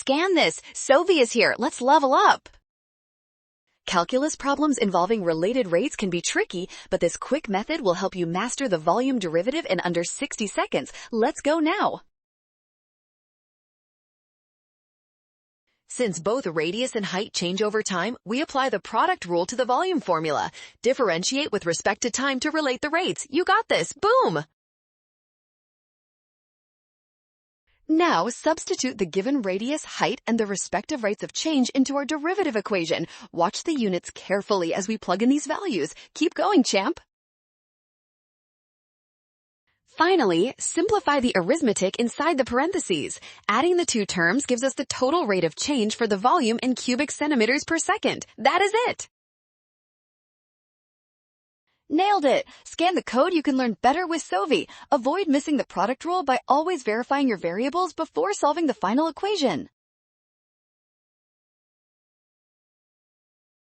scan this. Sophie is here. Let's level up. Calculus problems involving related rates can be tricky, but this quick method will help you master the volume derivative in under 60 seconds. Let's go now. Since both radius and height change over time, we apply the product rule to the volume formula. Differentiate with respect to time to relate the rates. You got this. Boom! Now, substitute the given radius, height, and the respective rates of change into our derivative equation. Watch the units carefully as we plug in these values. Keep going, champ. Finally, simplify the arithmetic inside the parentheses. Adding the two terms gives us the total rate of change for the volume in cubic centimeters per second. That is it. Nailed it! Scan the code, you can learn better with Sophie. Avoid missing the product rule by always verifying your variables before solving the final equation.